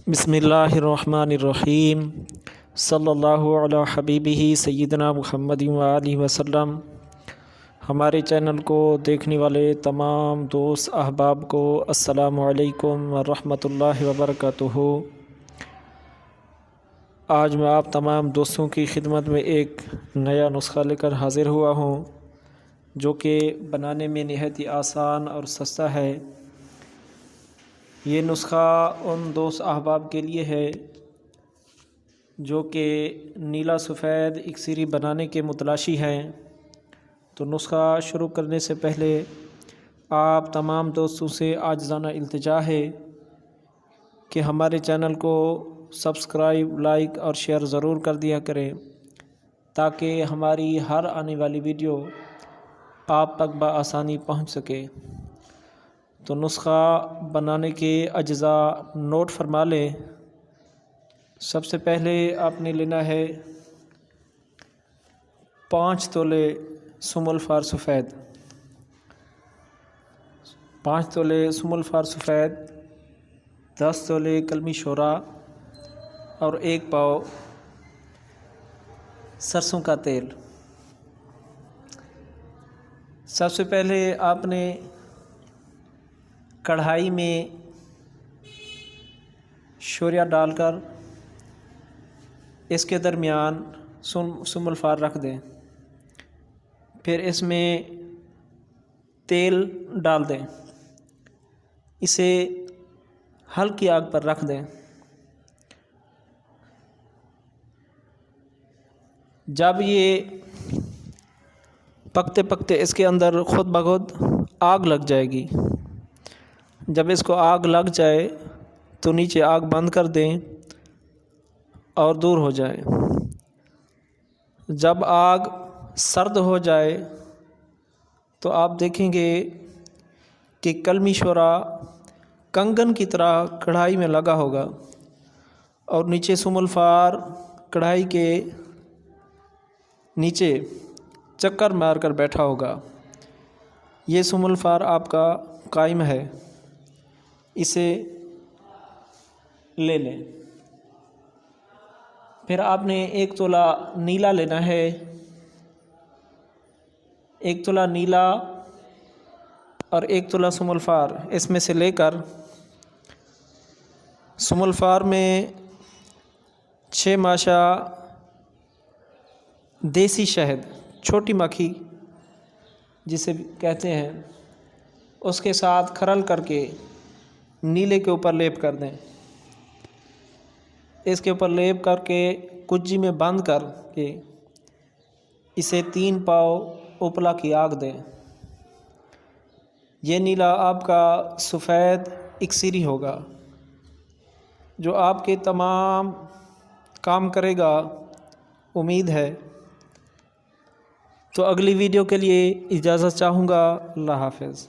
بسم اللہ الرحمن الرحیم صلی اللہ علی حبیبہ سیدنا محمد وآلہ وسلم۔ ہمارے چینل کو دیکھنے والے تمام دوست احباب کو السلام علیکم ورحمۃ اللہ وبرکاتہ۔ آج میں آپ تمام دوستوں کی خدمت میں ایک نیا نسخہ لے کر حاضر ہوا ہوں، جو کہ بنانے میں نہایت ہی آسان اور سستا ہے۔ یہ نسخہ ان دوست احباب کے لیے ہے جو کہ نیلا سفید اکسیری بنانے کے متلاشی ہیں۔ تو نسخہ شروع کرنے سے پہلے آپ تمام دوستوں سے عاجزانہ التجا ہے کہ ہمارے چینل کو سبسکرائب، لائک اور شیئر ضرور کر دیا کریں، تاکہ ہماری ہر آنے والی ویڈیو آپ تک بآسانی پہنچ سکے۔ تو نسخہ بنانے کے اجزاء نوٹ فرما لیں۔ سب سے پہلے آپ نے لینا ہے 5 تولے سم الفار سفید، 5 تولے سم الفار سفید، 10 تولے کلمی شورا اور 1 پاؤ سرسوں کا تیل۔ سب سے پہلے آپ نے کڑھائی میں شوریا ڈال کر اس کے درمیان سم الفار رکھ دیں، پھر اس میں تیل ڈال دیں، اسے ہلکی آگ پر رکھ دیں۔ جب یہ پکتے پکتے اس کے اندر خود بخود آگ لگ جائے گی، جب اس کو آگ لگ جائے تو نیچے آگ بند کر دیں اور دور ہو جائے۔ جب آگ سرد ہو جائے تو آپ دیکھیں گے کہ کلمی شورا کنگن کی طرح کڑھائی میں لگا ہوگا اور نیچے سم الفار کڑھائی کے نیچے چکر مار کر بیٹھا ہوگا۔ یہ سم الفار آپ کا قائم ہے، اسے لے لیں۔ پھر آپ نے 1 تولہ نیلا لینا ہے، 1 تولہ نیلا اور 1 تولہ سم الفار اس میں سے لے کر سم الفار میں 6 ماشا دیسی شہد، چھوٹی مکھی جسے کہتے ہیں، اس کے ساتھ کھرل کر کے نیلے کے اوپر لیپ کر دیں۔ اس کے اوپر لیپ کر کے کجی میں بند کر کے اسے 3 پاؤ اوپلا کی آگ دیں۔ یہ نیلا آپ کا سفید اکسیری ہوگا جو آپ کے تمام کام کرے گا، امید ہے۔ تو اگلی ویڈیو کے لیے اجازت چاہوں گا۔ اللہ حافظ۔